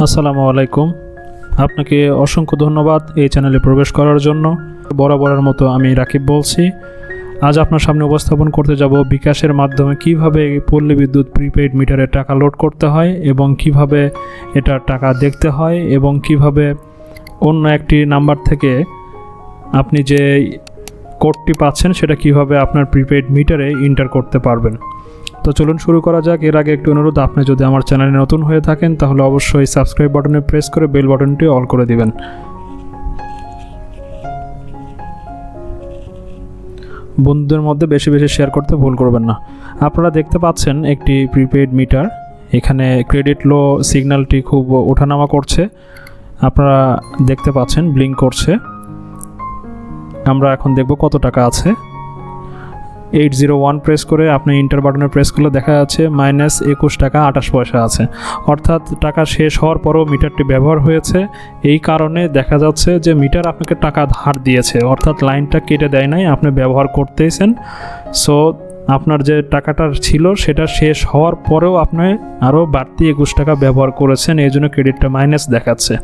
আসসালামু আলাইকুম। আপনাকে অসংখ্য ধন্যবাদ এই চ্যানেলে প্রবেশ করার জন্য। বরাবরের মতো আমি রাকিব বলছি। আজ আপনার সামনে উপস্থাপন করতে যাব বিকাশের মাধ্যমে কিভাবে পল্লী বিদ্যুৎ প্রিপেইড মিটারে টাকা লোড করতে হয় এবং কিভাবে এটা টাকা দেখতে হয় এবং কিভাবে অন্য একটি নাম্বার থেকে আপনি যে কোডটি পাচ্ছেন সেটা কিভাবে আপনার প্রিপেইড মিটারে এন্টার করতে পারবেন। তো চলুন শুরু করা যাক। এর আগে একটি অনুরোধ, আপনি যদি আমার চ্যানেলে নতুন হয়ে থাকেন তাহলে অবশ্যই সাবস্ক্রাইব বাটনে প্রেস করে বেল বাটনটি অল করে দিবেন। বন্ধুদের মধ্যে বেশি বেশি শেয়ার করতে ভুল করবেন না। আপনারা দেখতে পাচ্ছেন একটি প্রিপেইড মিটার, এখানে ক্রেডিট লো সিগন্যালটি খুব ওঠানামা করছে, আপনারা দেখতে পাচ্ছেন ব্লিঙ্ক করছে। আমরা এখন দেখব কত টাকা আছে। 801 প্রেস করে আপনি ইন্টার বাটনে প্রেস করলে দেখা যাচ্ছে -21 টাকা 28 পয়সা আছে, অর্থাৎ টাকা শেষ হওয়ার পরও মিটারটি ব্যবহার হয়েছে। এই কারণে দেখা যাচ্ছে যে মিটার আপনাকে টাকা ধার দিয়েছে, অর্থাৎ লাইনটা কেটে দেয় নাই, আপনি ব্যবহার করতেইছেন। সো আপনার যে টাকাটা ছিল সেটা শেষ হওয়ার পরেও আপনি আরও বাড়তি 21 টাকা ব্যবহার করেছেন, এই জন্য ক্রেডিটটা মাইনাস দেখাচ্ছে।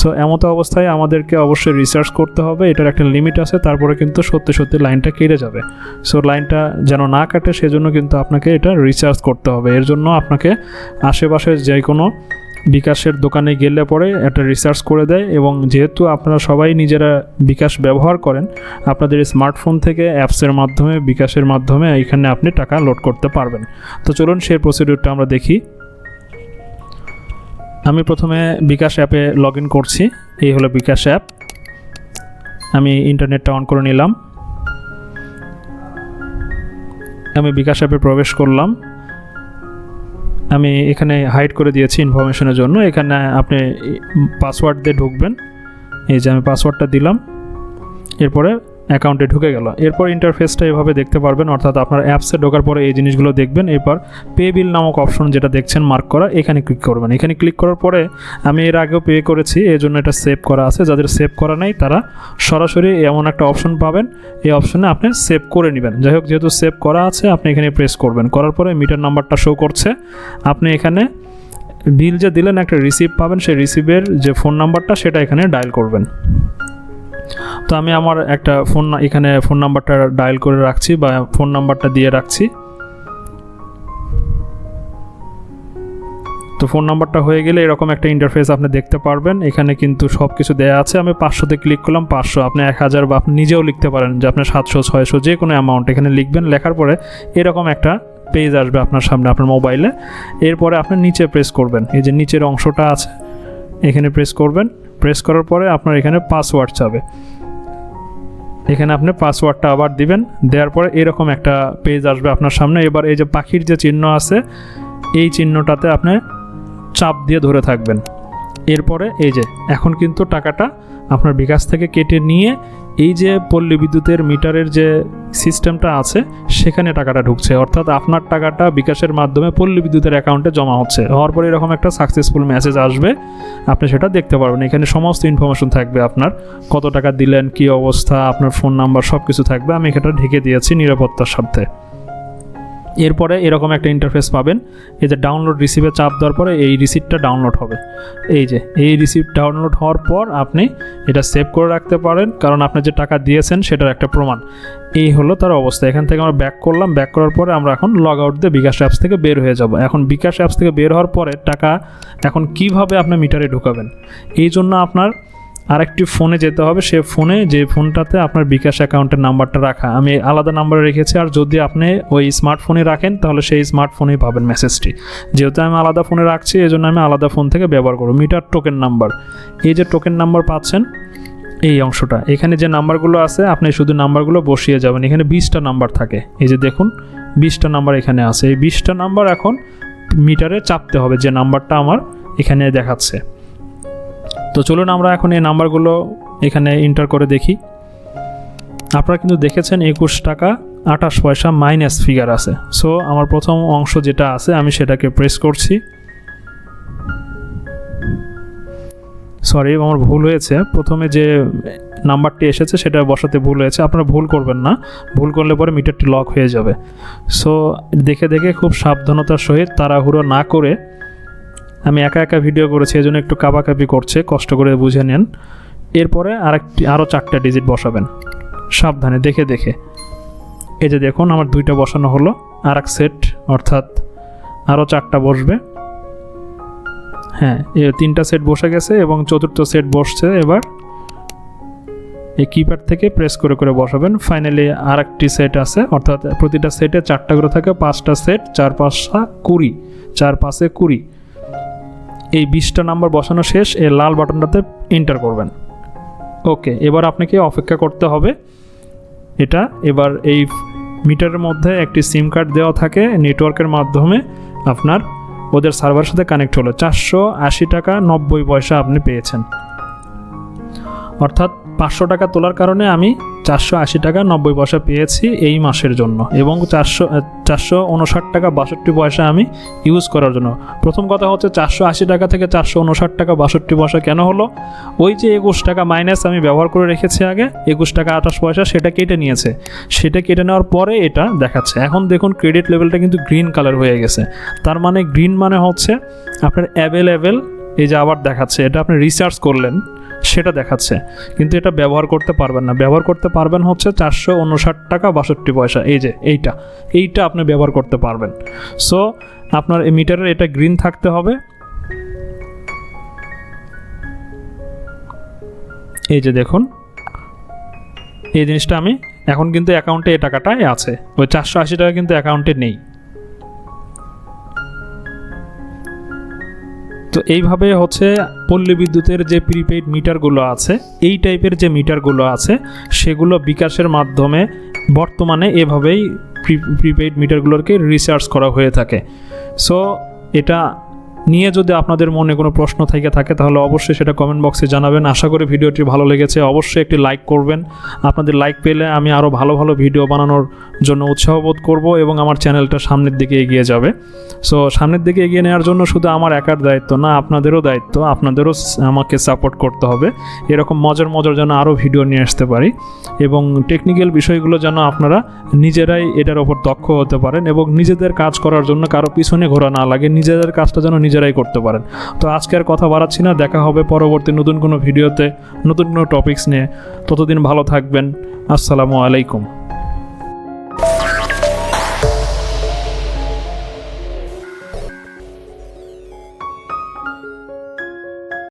সো এমতো অবস্থায় আমাদেরকে অবশ্যই রিসার্চ করতে হবে, এটার একটা লিমিট আছে, তারপরে কিন্তু সত্যি সত্যি লাইনটা কেটে যাবে। সো লাইনটা যেন না কাটে সেজন্য কিন্তু আপনাকে এটা রিসার্চ করতে হবে। এর জন্য আপনাকে আশেপাশে যে কোনো বিকাশের দোকানে গেলে পরে একটা রিসার্চ করে দেয়, এবং যেহেতু আপনারা সবাই নিজেরা বিকাশ ব্যবহার করেন, আপনাদের স্মার্টফোন থেকে অ্যাপসের মাধ্যমে বিকাশের মাধ্যমে এখানে আপনি টাকা লোড করতে পারবেন। তো চলুন সেই প্রসিডিউরটা আমরা দেখি। আমি প্রথমে বিকাশ অ্যাপে লগ ইন করছি। এই হলো বিকাশ অ্যাপ। আমি ইন্টারনেটটা অন করে নিলাম। আমি বিকাশ অ্যাপে প্রবেশ করলাম। আমি এখানে হাইড করে দিয়েছি ইনফরমেশনের জন্য। এখানে আপনি পাসওয়ার্ড দিয়ে ঢুকবেন। এই যে আমি পাসওয়ার্ডটা দিলাম, এরপরে অ্যাকাউন্টে ঢুকে গেল। এরপর ইন্টারফেসটা এভাবে দেখতে পারবেন, অর্থাৎ আপনার অ্যাপসে ঢোকার পরে এই জিনিসগুলো দেখবেন। এরপর পে বিল নামক অপশন যেটা দেখছেন মার্ক করা, এখানে ক্লিক করবেন। এখানে ক্লিক করার পরে আমি এর আগেও পে করেছি, এই জন্য এটা সেভ করা আছে। যাদের সেভ করা নাই তারা সরাসরি এমন একটা অপশন পাবেন, এই অপশনে আপনি সেভ করে নেবেন। যাই হোক, যেহেতু সেভ করা আছে আপনি এখানে প্রেস করবেন। করার পরে মিটার নাম্বারটা শো করছে। আপনি এখানে বিল যে দিলেন একটা রিসিপ্ট পাবেন, সেই রিসিপ্টের যে ফোন নাম্বারটা সেটা এখানে ডায়াল করবেন। তো আমি আমার একটা এখানে ফোন নাম্বারটা ডায়াল করে রাখছি বা ফোন নাম্বারটা দিয়ে রাখছি। তো ফোন নাম্বারটা হয়ে গেলে এরকম একটা ইন্টারফেস আপনি দেখতে পারবেন। এখানে কিন্তু সব কিছু দেওয়া আছে। আমি 500-তে ক্লিক করলাম। 500, আপনি 1000 বা আপনি নিজেও লিখতে পারেন যে আপনি 700, 600 যে কোনো অ্যামাউন্ট এখানে লিখবেন। লেখার পরে এরকম একটা পেজ আসবে আপনার সামনে আপনার মোবাইলে। এরপরে আপনি নিচে প্রেস করবেন, এই যে নিচের অংশটা আছে এখানে প্রেস করবেন। প্রেস করার পরে আপনার এখানে পাসওয়ার্ড চাবে, এখানে আপনি পাসওয়ার্ডটা আবার দিবেন। দেওয়ার পরে এরকম একটা পেজ আসবে আপনার সামনে। এবার এই যে পাখির যে চিহ্ন আছে এই চিহ্নটাতে আপনি চাপ দিয়ে ধরে থাকবেন। এরপরে এই যে এখন কিন্তু টাকাটা আপনার বিকাশ থেকে কেটে নিয়ে এই যে পল্লী বিদ্যুতের মিটারের যে সিস্টেমটা আছে সেখানে টাকাটা ঢুকছে, অর্থাৎ আপনার টাকাটা বিকাশের মাধ্যমে পল্লী বিদ্যুতের অ্যাকাউন্টে জমা হচ্ছে। হওয়ার পরে এরকম একটা সাকসেসফুল মেসেজ আসবে, আপনি সেটা দেখতে পারবেন। এখানে সমস্ত ইনফরমেশন থাকবে, আপনার কত টাকা দিলেন, কি অবস্থা, আপনার ফোন নাম্বার সব কিছু থাকবে। আমি এটা ঢেকে দিয়েছি নিরাপত্তার স্বার্থে। এরপরে এরকম একটা ইন্টারফেস পাবেন। এই যে ডাউনলোড রিসিপ্টে চাপ দেওয়ার পরে এই রিসিপ্টটা ডাউনলোড হবে। এই যে এই রিসিপ্ট ডাউনলোড হওয়ার পর আপনি এটা সেভ করে রাখতে পারেন, কারণ আপনি যে টাকা দিয়েছেন সেটার একটা প্রমাণ। এই হলো তার অবস্থা। এখান থেকে আমরা ব্যাক করলাম। ব্যাক করার পরে আমরা এখন লগ আউট দিয়ে বিকাশ অ্যাপস থেকে বের হয়ে যাব। এখন বিকাশ অ্যাপস থেকে বের হওয়ার পরে টাকা এখন কিভাবে আপনি মিটারে ঢুকাবেন, এই জন্য আপনার আরেকটি ফোনে যেতে হবে। সে ফোনে যে ফোনটাতে আপনার বিকাশ অ্যাকাউন্টের নাম্বারটা রাখা, আমি আলাদা নাম্বারে রেখেছি। আর যদি আপনি ওই স্মার্টফোনে রাখেন তাহলে সেই স্মার্টফোনেই পাবেন মেসেজটি। যেহেতু আমি আলাদা ফোনে রাখছি এই জন্য আমি আলাদা ফোন থেকে ব্যবহার করব। মিটার টোকেন নাম্বার, এই যে টোকেন নাম্বার পাচ্ছেন এই অংশটা, এখানে যে নাম্বারগুলো আছে আপনি শুধু নাম্বারগুলো বসিয়ে যাবেন। এখানে 20টা নাম্বার থাকে, এই যে দেখুন 20টা নাম্বার এখানে আছে। এই 20টা নাম্বার এখন মিটারে চাপতে হবে, যে নাম্বারটা আমার এখানে দেখাচ্ছে। তো চলুন আমরা এখন এই নাম্বারগুলো এখানে এন্টার করে দেখি। আপনারা কিন্তু দেখেছেন 21 টাকা 28 পয়সা মাইনাস ফিগার আছে। সো আমার প্রথম অংশ যেটা আছে আমি সেটাকে প্রেস করছি। সরি, আমার ভুল হয়েছে, প্রথমে যে নাম্বারটি এসেছে সেটা বসাতে ভুল হয়েছে। আপনারা ভুল করবেন না, ভুল করলে পরে মিটারটি লক হয়ে যাবে। সো দেখে দেখে খুব সাবধানতার সহিত তাড়াহুড়ো না করে আমি একা একা ভিডিও করেছি, এজন্য একটু কাঁপাকাঁপি করছে, কষ্ট করে বুঝে নেন। এরপরে আরও 4টা ডিজিট বসাবেন সাবধানে দেখে দেখে। এই যে দেখুন আমার 2টা বসানো হলো, আর এক সেট অর্থাৎ আরও 4টা বসবে। হ্যাঁ, এই 3টা সেট বসে গেছে এবং 4র্থ সেট বসছে। এবার এই কিপ্যাড থেকে প্রেস করে করে বসাবেন। ফাইনালি আর একটি সেট আছে, অর্থাৎ প্রতিটা সেটে 4টা করে থাকে, 5টা সেট, 4 5 20, 4 5 20। এই 20টা নাম্বার বসানো শেষ, এই লাল বাটনটাতে এন্টার করবেন। ওকে, এবার আপনাকে অপেক্ষা করতে হবে। এটা এবার এই মিটারের মধ্যে একটি সিম কার্ড দেওয়া থাকে, নেটওয়ার্কের মাধ্যমে আপনার ওদের সার্ভারের সাথে কানেক্ট হলো। 480 টাকা 90 পয়সা আপনি পেয়েছেন, অর্থাৎ 500 টাকা তোলার কারণে আমি 480 টাকা 90 পয়সা পেয়েছি এই মাসের জন্য, এবং 459 টাকা 62 পয়সা আমি ইউজ করার জন্য। প্রথম কথা হচ্ছে 480 টাকা থেকে 459 টাকা 62 পয়সা কেন হলো? ওই যে 21 টাকা মাইনাস আমি ব্যবহার করে রেখেছি আগে, 21 টাকা 28 পয়সা, সেটা কেটে নিয়েছে। সেটা কেটে নেওয়ার পরে এটা দেখাচ্ছে। এখন দেখুন ক্রেডিট লেভেলটা কিন্তু গ্রিন কালার হয়ে গেছে। তার মানে গ্রিন মানে হচ্ছে আপনার অ্যাভেলেবেল। এই যে আবার দেখাচ্ছে, এটা আপনি রিসার্চ করলেন সেটা দেখাচ্ছে, কিন্তু এটা ব্যবহার করতে পারবেন না। ব্যবহার করতে পারবেন হচ্ছে 459 টাকা 62 পয়সা। এই যে এইটা আপনি ব্যবহার করতে পারবেন। সো আপনার এই মিটারের এটা গ্রিন থাকতে হবে। এই যে দেখুন এই জিনিসটা আমি এখন কিন্তু অ্যাকাউন্টে এই টাকাটাই আছে, ওই 480 টাকা কিন্তু অ্যাকাউন্টে নেই। তো এইভাবে হচ্ছে পল্লী বিদ্যুতের যে প্রিপেইড মিটারগুলো আছে, এই টাইপের যে মিটারগুলো আছে সেগুলো বিকাশের মাধ্যমে বর্তমানে এভাবেই প্রিপেইড মিটারগুলোকে রিসার্চ করা হয়ে থাকে। সো এটা নিয়ে যদি আপনাদের মনে কোনো প্রশ্ন থেকে থাকে তাহলে অবশ্যই সেটা কমেন্ট বক্সে জানাবেন। আশা করি ভিডিওটি ভালো লেগেছে। অবশ্যই একটি লাইক করবেন। আপনাদের লাইক পেলে আমি আরও ভালো ভালো ভিডিও বানানোর জন্য উৎসাহ বোধ করব এবং আমার চ্যানেলটা সামনের দিকে এগিয়ে যাবে। সো সামনের দিকে এগিয়ে নেওয়ার জন্য শুধু আমার একার দায়িত্ব না, আপনাদেরও দায়িত্ব। আপনাদেরও আমাকে সাপোর্ট করতে হবে। এরকম মজার যেন আরও ভিডিও নিয়ে আসতে পারি, এবং টেকনিক্যাল বিষয়গুলো যেন আপনারা নিজেরাই এটার ওপর দক্ষ হতে পারেন এবং নিজেদের কাজ করার জন্য কারো পিছনে ঘোরা না লাগে, নিজেদের কাজটা যেন নিজেরাই করতে পারেন। তো আজকে আর কথা বাড়াচ্ছি না, দেখা হবে পরবর্তী নতুন কোনো ভিডিওতে নতুন কোনো টপিকস নিয়ে। ততদিন ভালো থাকবেন। আসসালামু আলাইকুম।